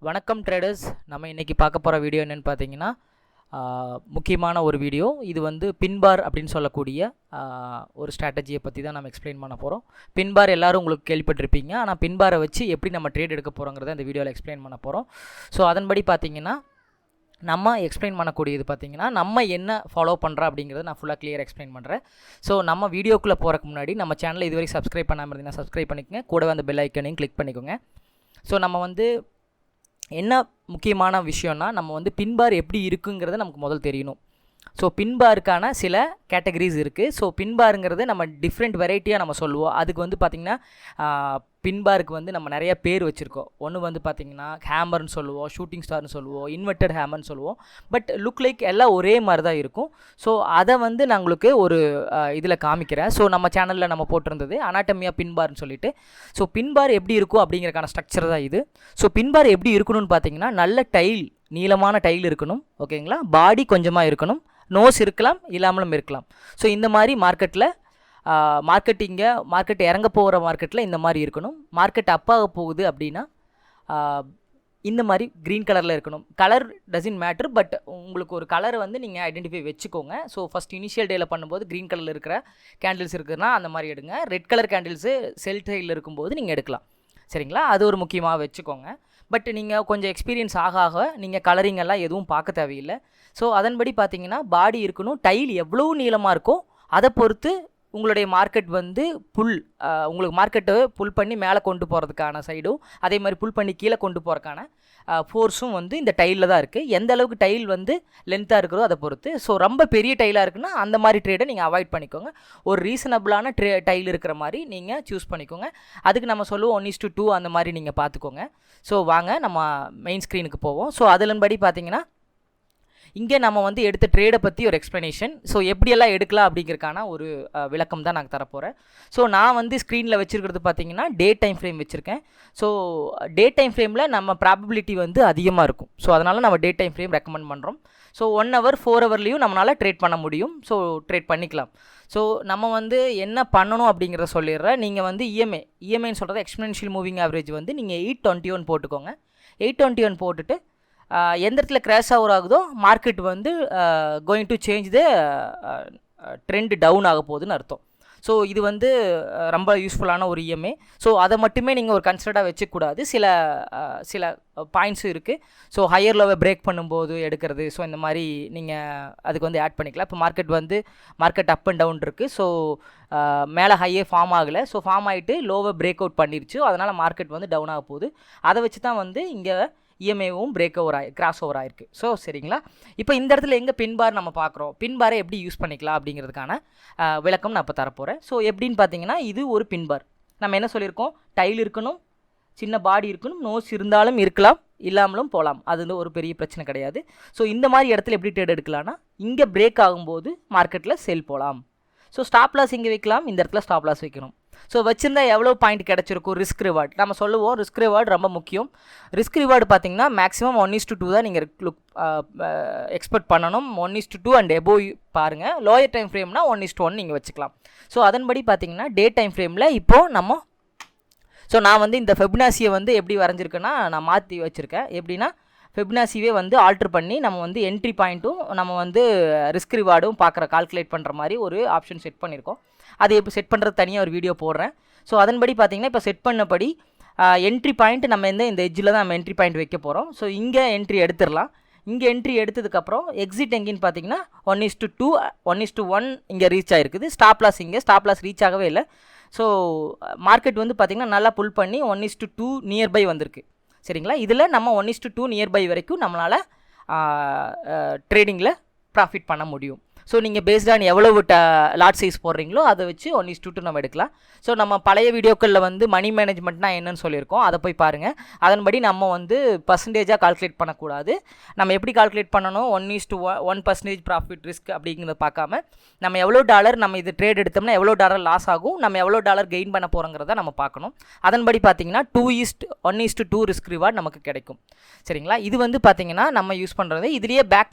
வணக்கம் ட்ரேடர்ஸ். நம்ம இன்றைக்கி பார்க்க போகிற வீடியோ என்னென்னு பார்த்தீங்கன்னா முக்கியமான ஒரு வீடியோ. இது வந்து பின்பார் அப்படின்னு சொல்லக்கூடிய ஒரு ஸ்ட்ராட்டஜியை பற்றி தான் நம்ம எக்ஸ்பிளைன் பண்ண போகிறோம். பின்பார் எல்லோரும் உங்களுக்கு கேள்விப்பட்டிருப்பீங்க. ஆனால் பின்பாரை வச்சு எப்படி நம்ம ட்ரேட் எடுக்க போகிறோங்கிறத இந்த வீடியோவில் எக்ஸ்பிளைன் பண்ண போகிறோம். ஸோ அதன்படி பார்த்தீங்கன்னா நம்ம எக்ஸ்பிளைன் பண்ணக்கூடியது பார்த்தீங்கன்னா நம்ம என்ன ஃபாலோ பண்ணுறோம் அப்படிங்கிறத நான் ஃபுல்லாக கிளியர் எக்ஸ்பிளைன் பண்ணுறேன். ஸோ நம்ம வீடியோக்குள்ளே போகிறக்கு முன்னாடி நம்ம சேனலை இதுவரைக்கும் சப்ஸ்கிரைப் பண்ணாமல் இருந்தீங்கன்னா சப்ஸ்கிரைப் பண்ணிக்கோங்க. கூடவே அந்த பெல் ஐக்கனையும் கிளிக் பண்ணிக்கோங்க. ஸோ நம்ம வந்து என்ன முக்கியமான விஷயம்னா நம்ம வந்து பின்பார் எப்படி இருக்குங்கிறத நமக்கு முதல் தெரியணும். ஸோ பின்பாருக்கான சில கேட்டகரிஸ் இருக்குது. ஸோ பின்பாருங்கிறது நம்ம டிஃப்ரெண்ட் வெரைட்டியாக நம்ம சொல்லுவோம். அதுக்கு வந்து பார்த்திங்கன்னா பின்பாருக்கு வந்து நம்ம நிறைய பேர் வச்சுருக்கோம். ஒன்று வந்து பார்த்திங்கன்னா ஹேமர்னு சொல்லுவோம், ஷூட்டிங் ஸ்டார்னு சொல்லுவோம், இன்வெர்டட் ஹேமர்னு சொல்லுவோம். பட் லுக் லைக் எல்லாம் ஒரே மாதிரி தான் இருக்கும். ஸோ அதை வந்து நான் உங்களுக்கு ஒரு இதில் காமிக்கிறேன். ஸோ நம்ம சேனலில் நம்ம போட்டிருந்தது அனாட்டமியா பின்பார்னு சொல்லிட்டு. ஸோ பின்பார் எப்படி இருக்கும் அப்படிங்கிறக்கான ஸ்ட்ரக்சர் தான் இது. ஸோ பின்பார் எப்படி இருக்கணும்னு பார்த்தீங்கன்னா நல்ல டைல், நீளமான டைல் இருக்கணும். ஓகேங்களா? பாடி கொஞ்சமாக இருக்கணும். நோஸ் இருக்கலாம், இல்லாமலும் இருக்கலாம். ஸோ இந்த மாதிரி மார்க்கெட் இறங்க போகிற மார்க்கெட்டில் இந்த மாதிரி இருக்கணும். மார்க்கெட் அப்பாக போகுது அப்படின்னா இந்த மாதிரி க்ரீன் கலரில் இருக்கணும். கலர் டசன்ட் மேட்டர், பட் உங்களுக்கு ஒரு கலரை வந்து நீங்கள் ஐடென்டிஃபை வச்சுக்கோங்க. ஸோ ஃபஸ்ட் இனிஷியல் டேயில் பண்ணும்போது க்ரீன் கலரில் இருக்கிற கேண்டில்ஸ் இருக்குதுன்னா அந்த மாதிரி எடுங்க. ரெட் கலர் கேண்டில்ஸு செல் டைலில் இருக்கும்போது நீங்கள் எடுக்கலாம். சரிங்களா? அது ஒரு முக்கியமாக வச்சுக்கோங்க. பட் நீங்கள் கொஞ்சம் எக்ஸ்பீரியன்ஸ் ஆக நீங்கள் கலரிங் எல்லாம் எதுவும் பார்க்க தேவையில்லை. ஸோ அதன்படி பார்த்தீங்கன்னா பாடி இருக்கணும். டைல் எவ்வளோ நீளமாக இருக்கோ அதை பொறுத்து உங்களுடைய மார்க்கெட் வந்து உங்களுக்கு மார்க்கெட்டை புல் பண்ணி மேலே கொண்டு போகிறதுக்கான சைடும், அதே மாதிரி புல் பண்ணி கீழே கொண்டு போகிறதுக்கான ஃபோர்ஸும் வந்து இந்த டைலில் தான் இருக்குது. எந்த அளவுக்கு டைல் வந்து லென்த்தாக இருக்கிறதோ அதை பொறுத்து. ஸோ ரொம்ப பெரிய டைலாக இருக்குன்னா அந்த மாதிரி ட்ரேடை நீங்கள் அவாய்ட் பண்ணிக்கோங்க. ஒரு ரீசனபிளான டைல் இருக்கிற மாதிரி நீங்கள் சூஸ் பண்ணிக்கோங்க. அதுக்கு நம்ம சொல்லுவோம் 1:2 அந்த மாதிரி நீங்கள் பார்த்துக்கோங்க. ஸோ வாங்க நம்ம மெயின் ஸ்க்ரீனுக்கு போவோம். ஸோ அதிலன்படி பார்த்தீங்கன்னா இங்கே நம்ம வந்து எடுத்த ட்ரேடை பற்றி ஒரு எக்ஸ்ப்ளனேஷன். ஸோ எப்படியெல்லாம் எடுக்கலாம் அப்படிங்கிறதுக்கான ஒரு விளக்கம் தான் நான் தரப்போகிறேன். ஸோ நான் வந்து ஸ்க்ரீனில் வச்சுருக்கிறது பார்த்தீங்கன்னா டே டைம் ஃப்ரேம் வச்சுருக்கேன். ஸோ டே டைம் ஃப்ரேமில் நம்ம ப்ராபபிலிட்டி வந்து அதிகமாக இருக்கும். ஸோ அதனால் நம்ம டே டைம் ஃப்ரேம் ரெக்கமெண்ட் பண்ணுறோம். ஸோ 1 hour 4 hourலேயும் நம்மளால் ட்ரேட் பண்ண முடியும். ஸோ ட்ரேட் பண்ணிக்கலாம். ஸோ நம்ம வந்து என்ன பண்ணணும் அப்படிங்கிறத சொல்லிடுறேன். நீங்கள் வந்து இஎம்ஐன்னு சொல்கிறது எக்ஸ்பெனன்ஷியல் மூவிங் ஆவரேஜ் வந்து நீங்கள் 821 போட்டுக்கோங்க. 821 போட்டுட்டு எந்த இடத்துல கிராஷ் ஆகுதோ மார்க்கெட் வந்து going to change the trend down ஆக போகுதுன்னு அர்த்தம். ஸோ இது வந்து ரொம்ப யூஸ்ஃபுல்லான ஒரு இஎம்ஐ. ஸோ அதை மட்டுமே நீங்கள் ஒரு கன்சிடராக வச்சுக்கூடாது. சில பாயிண்ட்ஸும் இருக்குது. ஸோ ஹையர் லோவை பிரேக் பண்ணும்போது எடுக்கிறது. ஸோ இந்த மாதிரி நீங்கள் அதுக்கு வந்து ஆட் பண்ணிக்கலாம். இப்போ மார்க்கெட் அப் அண்ட் டவுன் இருக்குது. ஸோ மேலே ஹையே ஃபார்ம் ஆகலை. ஸோ ஃபார்ம் ஆகிட்டு லோவை பிரேக் அவுட் பண்ணிருச்சு. அதனால் மார்க்கெட் வந்து டவுன் ஆக போகுது. அதை வச்சு தான் வந்து இங்கே இஎம்ஐவும் கிராஸ் ஓவர் ஆயிருக்கு. ஸோ சரிங்களா? இப்போ இந்த இடத்துல எங்கே பின்பார் நம்ம பார்க்குறோம், பின்பாரை எப்படி யூஸ் பண்ணிக்கலாம் அப்படிங்கிறதுக்கான விளக்கம் நான் இப்போ தரப்போகிறேன். ஸோ எப்படின்னு பார்த்தீங்கன்னா இது ஒரு பின்பார். நம்ம என்ன சொல்லியிருக்கோம், டைல் இருக்கணும், சின்ன பாடி இருக்கணும், நோஸ் இருந்தாலும் இருக்கலாம், இல்லாமலும் போகலாம். அது வந்து ஒரு பெரிய பிரச்சனை கிடையாது. ஸோ இந்த மாதிரி இடத்துல எப்படி ட்ரேட் எடுக்கலாம்னா இங்கே பிரேக் ஆகும்போது மார்க்கெட்டில் செல் போகலாம். ஸோ ஸ்டாப் லாஸ் இங்கே வைக்கலாம், இந்த இடத்துல ஸ்டாப் லாஸ் வைக்கணும். ஸோ வச்சுருந்தா எவ்வளோ பாயிண்ட் கிடச்சிருக்கும், ரிஸ்க் ரிவார்டு நம்ம சொல்லுவோம். ரிஸ்க் ரிவார்டு ரொம்ப முக்கியம். ரிஸ்க் ரிவார்டு பார்த்தீங்கன்னா மேக்ஸிமம் 1:2 தான் நீங்கள் எக்ஸ்பெக்ட் பண்ணணும். 1:2 அண்ட் எபோவ் பாருங்கள். லோயர் டைம் ஃப்ரேம்னா 1:1 நீங்கள் வச்சுக்கலாம். ஸோ அதன்படி பார்த்தீங்கன்னா டே டைம் ஃப்ரேமில் இப்போது நான் வந்து இந்த ஃபெபினாசியை வந்து எப்படி வரைஞ்சிருக்கேன்னா நான் மாற்றி வச்சுருக்கேன். எப்படின்னா ஃபெபினாசிவே வந்து ஆல்ட்ரு பண்ணி நம்ம வந்து என்ட்ரி பாயிண்ட்டும் நம்ம வந்து ரிஸ்க் ரிவார்டும் கால்குலேட் பண்ணுற மாதிரி ஒரு ஆப்ஷன் செட் பண்ணியிருக்கோம். அது இப்போ செட் பண்ணுறது தனியாக ஒரு வீடியோ போடுறேன். ஸோ அதன்படி பார்த்தீங்கன்னா இப்போ செட் பண்ணபடி என்ட்ரி பாயிண்ட் நம்ம இந்த எட்ஜில் தான் நம்ம என்ட்ரி பாயிண்ட் வைக்க போகிறோம். ஸோ இங்கே என்ட்ரி எடுத்துடலாம். இங்கே என்ட்ரி எடுத்ததுக்கப்புறம் எக்ஸிட் எங்கேன்னு பார்த்தீங்கன்னா 1:2 1:1 இங்கே ரீச் ஆகிருக்குது. ஸ்டாப் லாஸ் ரீச் ஆகவே இல்லை. ஸோ மார்க்கெட் வந்து பார்த்திங்கன்னா நல்லா புல் பண்ணி 1:2 நியர்பை வந்திருக்கு. சரிங்களா? இதில் நம்ம 1:2 நியர்பை வரைக்கும் நம்மளால் ட்ரேடிங்கில் ப்ராஃபிட் பண்ண முடியும். ஸோ நீங்கள் பேஸ்ட் ஆன் எவ்வளவு லாட் சைஸ் போடுறீங்களோ அதை வச்சு 1:2 நம்ம எடுக்கலாம். ஸோ நம்ம பழைய வீடியோக்களில் வந்து மணி மேனேஜ்மெண்ட்னா என்னன்னு சொல்லியிருக்கோம். அதை போய் பாருங்கள். அதன்படி நம்ம வந்து பர்சன்டேஜாக கால்குலேட் பண்ணக்கூடாது. நம்ம எப்படி கால்குலேட் பண்ணணும், 1:1% ப்ராஃபிட் ரிஸ்க் அப்படிங்கிறத பார்க்காம நம்ம எவ்வளோ டாலர் நம்ம இது ட்ரேட் எடுத்தோம்னா எவ்வளோ டாலர் லாஸ் ஆகும், நம்ம எவ்வளோ டாலர் கெயின் பண்ண போகிறோங்கிறத நம்ம பார்க்கணும். அதன்படி பார்த்தீங்கன்னா 1:2 ரிஸ்க் ரிவார்ட் நமக்கு கிடைக்கும். சரிங்களா? இது வந்து பார்த்தீங்கன்னா நம்ம யூஸ் பண்ணுறது இதுலேயே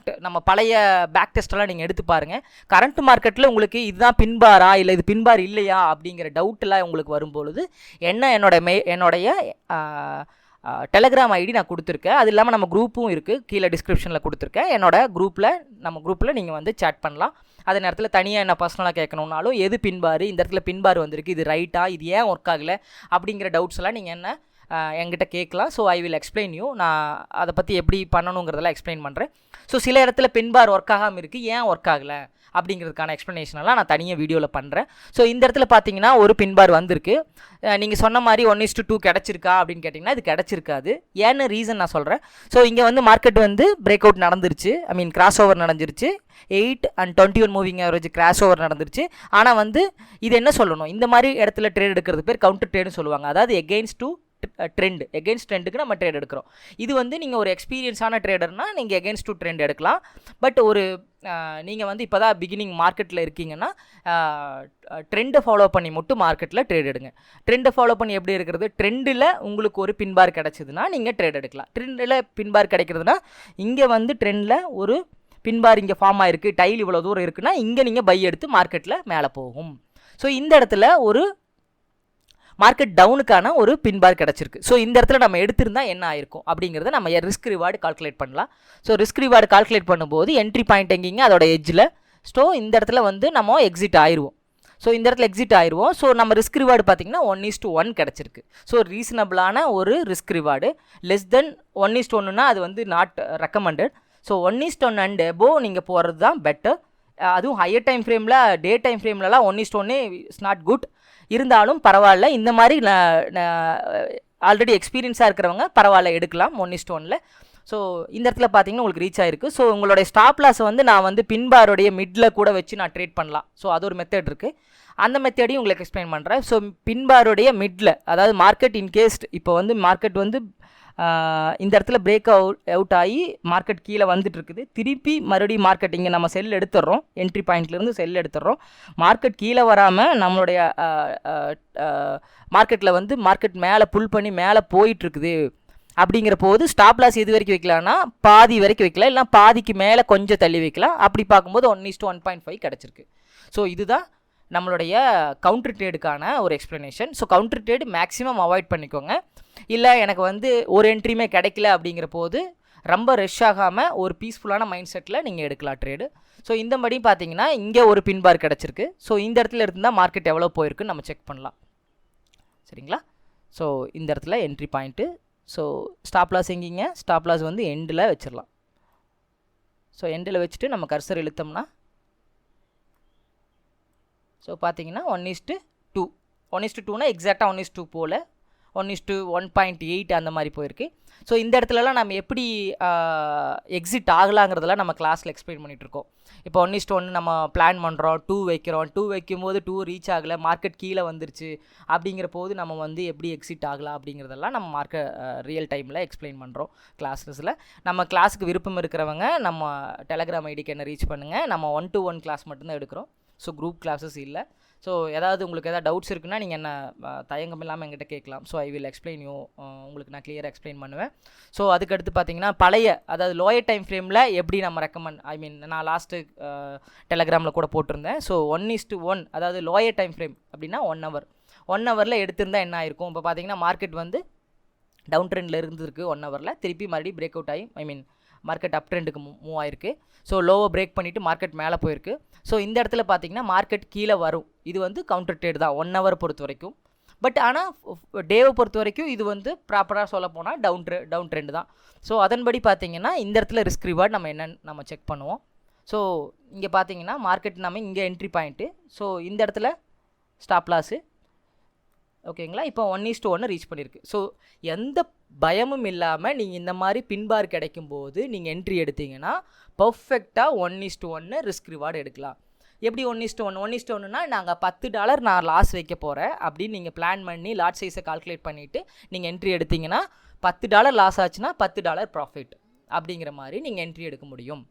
நம்ம பழைய பேக் டெஸ்ட்டெல்லாம் நீங்கள் எடுத்து பாருங்கள். கரண்ட் மார்க்கெட்டில் உங்களுக்கு இதுதான் பின்பாரா இல்லை இது பின்பார் இல்லையா அப்படிங்கிற டவுட்டெல்லாம் உங்களுக்கு வரும்பொழுது என்ன என்னுடைய டெலகிராம் ஐடி நான் கொடுத்துருக்கேன். அது இல்லாமல் நம்ம குரூப்பும் இருக்குது, கீழே டிஸ்கிரிப்ஷனில் கொடுத்துருக்கேன். நம்ம குரூப்பில் நீங்கள் வந்து சேட் பண்ணலாம். அதே நேரத்தில் தனியாக என்ன பர்சனலாக கேட்கணுன்னாலும் எது பின்பார், இந்த இடத்துல பின்பார் வந்திருக்கு, இது ரைட்டா, இது ஏன் ஒர்க் ஆகலை அப்படிங்கிற டவுட்ஸ் எல்லாம் நீங்கள் என்ன என்கிட்ட கேட்கலாம். So I will explain you. நான் அதை பற்றி எப்படி பண்ணணுங்கிறதெல்லாம் எக்ஸ்பிளைன் பண்ணுறேன். ஸோ சில இடத்துல பின்பார் ஒர்க் ஆகாமல் இருக்குது, ஏன் ஒர்க் ஆகலை அப்படிங்கிறதுக்கான எக்ஸ்ப்ளனேஷனெல்லாம் நான் தனியாக வீடியோவில் பண்ணுறேன். ஸோ இந்த இடத்துல பார்த்தீங்கன்னா ஒரு பின்பார் வந்திருக்கு. நீங்கள் சொன்ன மாதிரி 1:2 கிடச்சிருக்கா அப்படின்னு கேட்டிங்கன்னா இது கிடச்சிருக்காது. ஏன்னு ரீசன் நான் சொல்கிறேன். ஸோ இங்கே வந்து மார்க்கெட் வந்து பிரேக் அவுட் நடந்துருச்சு, கிராஸ் ஓவர் நடந்துருச்சு. 8 and 21 moving average cross over நடந்துருச்சு. ஆனால் வந்து இது என்ன சொல்லணும், இந்த மாதிரி இடத்துல ட்ரேட் எடுக்கிறது பேர் கவுண்டர் ட்ரேடுன்னு சொல்லுவாங்க. அதாவது எகெயின்ஸ்ட் டு ட்ரெண்ட், எகெயின்ஸ்ட் ட்ரெண்டுக்கு நம்ம ட்ரேட் எடுக்கிறோம். இது வந்து நீங்கள் ஒரு எக்ஸ்பீரியன்ஸான ட்ரேடர்னால் நீங்கள் எகெயின்ஸ்ட் டு ட்ரெண்ட் எடுக்கலாம். பட் ஒரு நீங்கள் வந்து இப்போ தான் பிகினிங் மார்க்கெட்டில் இருக்கீங்கன்னா ட்ரெண்டை ஃபாலோ பண்ணி மட்டும் மார்க்கெட்டில் ட்ரேட் எடுங்க. ட்ரெண்டை ஃபாலோ பண்ணி எப்படி இருக்கிறது, ட்ரெண்டில் உங்களுக்கு ஒரு பின்பார் கிடச்சிதுன்னா நீங்கள் ட்ரேட் எடுக்கலாம். ட்ரெண்டில் பின்பார் கிடைக்கிறதுனா இங்கே வந்து ட்ரெண்டில் ஒரு பின்பார் இங்கே ஃபார்ம் ஆகிருக்கு, டைல் இவ்வளோ தூரம் இருக்குன்னா இங்கே நீங்கள் பை எடுத்து மார்க்கெட்டில் மேலே போகும். ஸோ இந்த இடத்துல ஒரு மார்க்கெட் டவுனுக்கான ஒரு பின்பார் கிடச்சிருக்கு. ஸோ இந்த இடத்துல நம்ம எடுத்திருந்தா என்ன ஆயிருக்கும் அப்படிங்கிறத நம்ம ரிஸ்க் ரிவார்டு கால்குலேட் பண்ணலாம். ஸோ ரிஸ்க் ரிவார்டு கால்குலேட் பண்ணும்போது என்ட்ரி பாயிண்ட் எங்கேங்க அதோட எட்ஜில். ஸோ இந்த இடத்துல வந்து நம்ம எக்ஸிட் ஆயிடுவோம். ஸோ நம்ம ரிஸ்க் ரிவார்டு பார்த்திங்கன்னா 1:1 கிடச்சிருக்கு. ஸோ ரீசனபிளான ஒரு ரிஸ்க் ரிவார்டு. லெஸ் தென் 1:1னா அது வந்து not recommended. So 1:1 and above நீங்கள் போகிறது தான் பெட்டர். அதுவும் ஹையர் டைம் ஃப்ரேமில், டே டைம் ஃப்ரேம்லலாம் 1:1 இஸ் நாட் குட். இருந்தாலும் பரவாயில்ல, இந்த மாதிரி ஆல்ரெடி எக்ஸ்பீரியன்ஸாக இருக்கிறவங்க பரவாயில்ல எடுக்கலாம் 1:1. ஸோ இந்த இடத்துல பார்த்தீங்கன்னா உங்களுக்கு ரீச் ஆகிருக்கு. ஸோ உங்களுடைய ஸ்டாப் லாஸை வந்து நான் வந்து பின்பாருடைய மிடில் கூட வச்சு நான் ட்ரேட் பண்ணலாம். ஸோ அது ஒரு மெத்தட் இருக்குது, அந்த மெத்தடையும் உங்களுக்கு எக்ஸ்பிளைன் பண்ணுறேன். ஸோ பின்பாருடைய மிடில், அதாவது மார்க்கெட் இன்கேஸ் இப்போ வந்து மார்க்கெட் வந்து இந்த இடத்துல பிரேக் அவுட் ஆகி மார்க்கெட் கீழே வந்துட்டு இருக்குது. திருப்பி மறுபடியும் மார்க்கெட் இங்கே நம்ம செல் எடுத்துடுறோம், என்ட்ரி பாயிண்ட்லேருந்து செல் எடுத்துடுறோம். மார்க்கெட் கீழே வராமல் நம்மளுடைய மார்க்கெட்டில் வந்து மார்க்கெட் மேலே புல் பண்ணி மேலே போயிட்டுருக்குது. அப்படிங்கிற போது ஸ்டாப் லாஸ் எது வரைக்கும் வைக்கலாம்னா பாதி வரைக்கும் வைக்கலாம், இல்லை பாதிக்கு மேலே கொஞ்சம் தள்ளி வைக்கலாம். அப்படி பார்க்கும்போது 1:1.5 கிடச்சிருக்கு. ஸோ இதுதான் நம்மளுடைய கவுண்டர் ட்ரேடுக்கான ஒரு explanation. So counter trade maximum avoid பண்ணிக்கோங்க. இல்லை எனக்கு வந்து ஒரு என்ட்ரியுமே கிடைக்கல அப்படிங்கிற போது ரொம்ப ரஷ் ஆகாமல் ஒரு பீஸ்ஃபுல்லான மைண்ட் செட்டில் நீங்கள் எடுக்கலாம் ட்ரேடு. ஸோ இந்த மாதிரி பார்த்தீங்கன்னா இங்கே ஒரு பின்பார் கிடச்சிருக்கு. ஸோ இந்த இடத்துல இருந்தால் மார்க்கெட் எவ்வளோ போயிருக்குன்னு நம்ம செக் பண்ணலாம். சரிங்களா? ஸோ இந்த இடத்துல entry point. So stop loss எங்கேங்க, ஸ்டாப் லாஸ் வந்து எண்டில் வச்சிடலாம். ஸோ எண்டில் வச்சுட்டு நம்ம கர்சர் இழுத்தோம்னா ஸோ பார்த்தீங்கன்னா 1:2னா எக்ஸாக்டாக 1:2 போல் 1:1.8 அந்த மாதிரி போயிருக்கு. ஸோ இந்த இடத்துலலாம் நம்ம எப்படி எக்ஸிட் ஆகலாங்கிறதெல்லாம் நம்ம கிளாஸில் எக்ஸ்பிளைன் பண்ணிகிட்ருக்கோம். இப்போ 1:1 நம்ம பிளான் பண்ணுறோம், 2 வைக்கிறோம், 2 வைக்கும்போது 2 ரீச் ஆகலை, மார்க்கெட் கீழே வந்துருச்சு. அப்படிங்கிற போது நம்ம வந்து எப்படி எக்ஸிட் ஆகலாம் அப்படிங்கிறதெல்லாம் நம்ம ரியல் டைமில் எக்ஸ்பிளைன் பண்ணுறோம் கிளாஸஸில். நம்ம கிளாஸுக்கு விருப்பம் இருக்கிறவங்க நம்ம டெலகிராம் ஐடிக்கு என்ன ரீச் பண்ணுங்கள். நம்ம 1-to-1 கிளாஸ் மட்டும்தான் எடுக்கிறோம். ஸோ குரூப் கிளாஸஸ் இல்லை. ஸோ ஏதாவது உங்களுக்கு எதாவது டவுட்ஸ் இருக்குன்னா நீங்கள் என்ன தயங்கம் இல்லாமல் என்கிட்ட கேட்கலாம். So I will explain you, உங்களுக்கு நான் கிளியராக எக்ஸ்பிளைன் பண்ணுவேன். ஸோ அதுக்கடுத்து பார்த்தீங்கன்னா அதாவது லோயர் டைம் ஃப்ரேமில் எப்படி நம்ம ரெக்கமெண்ட் நான் லாஸ்ட்டு டெலகிராமில் கூட போட்டிருந்தேன். ஸோ 1:1 அதாவது லோயர் டைம் ஃப்ரேம் அப்படின்னா 1 hour. 1 hourல எடுத்திருந்தால் என்ன ஆயிருக்கும், இப்போ பார்த்தீங்கன்னா மார்க்கெட் வந்து டவுன் ட்ரெண்டில் இருந்துருக்கு 1 hourல, திருப்பி மறுபடியும் பிரேக் அவுட் ஆகி மார்க்கெட் அப் ட்ரெண்டுக்கு மூவ் ஆயிருக்கு. ஸோ லோவை பிரேக் பண்ணிவிட்டு மார்க்கெட் மேலே போயிருக்கு. ஸோ இந்த இடத்துல பார்த்தீங்கன்னா மார்க்கெட் கீழே வரும். இது வந்து கவுண்டர் ட்ரேட் தான் 1 hour பொறுத்த வரைக்கும். பட் ஆனால் டேவை பொறுத்த வரைக்கும் இது வந்து ப்ராப்பராக சொல்ல போனால் டவுன் ட்ரெண்ட் தான். ஸோ அதன்படி பார்த்தீங்கன்னா இந்த இடத்துல ரிஸ்க் ரிவார்டு நம்ம என்னென்னு நம்ம செக் பண்ணுவோம். ஸோ இங்கே பார்த்தீங்கன்னா மார்க்கெட் நம்ம இங்கே என்ட்ரி பாயிண்ட்டு. ஸோ இந்த இடத்துல ஸ்டாப் லாஸு ஓகேங்களா. இப்போ 1:1 ரீச் பண்ணியிருக்கு. ஸோ எந்த பயமும் இல்லாமல் நீங்கள் இந்த மாதிரி பின்பார் கிடைக்கும்போது நீங்கள் என்ட்ரி எடுத்தீங்கன்னா பர்ஃபெக்டாக 1:1 ரிஸ்க் ரிவார்டு எடுக்கலாம். எப்படி 1:1னா நாங்கள் $10 நான் லாஸ் வைக்க போகிறேன் அப்படின்னு நீங்கள் பிளான் பண்ணி லாட் சைஸை கால்குலேட் பண்ணிவிட்டு நீங்கள் என்ட்ரி எடுத்தீங்கன்னா $10 லாஸ் ஆச்சுன்னா $10 ப்ராஃபிட் அப்படிங்கிற மாதிரி நீங்கள் என்ட்ரி எடுக்க முடியும்.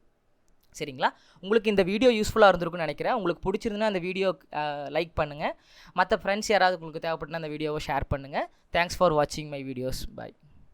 சரிங்களா? உங்களுக்கு இந்த வீடியோ யூஸ்ஃபுல்லாக இருந்திருக்குன்னு நினைக்கிறேன். உங்களுக்கு பிடிச்சிருந்தா அந்த வீடியோ லைக் பண்ணுங்கள். மற்ற ஃப்ரெண்ட்ஸ் யாராவது உங்களுக்கு தேவைப்பட்டுனா அந்த வீடியோவை ஷேர் பண்ணுங்கள். தேங்க்ஸ் ஃபார் வாட்சிங் மை வீடியோஸ். பாய்.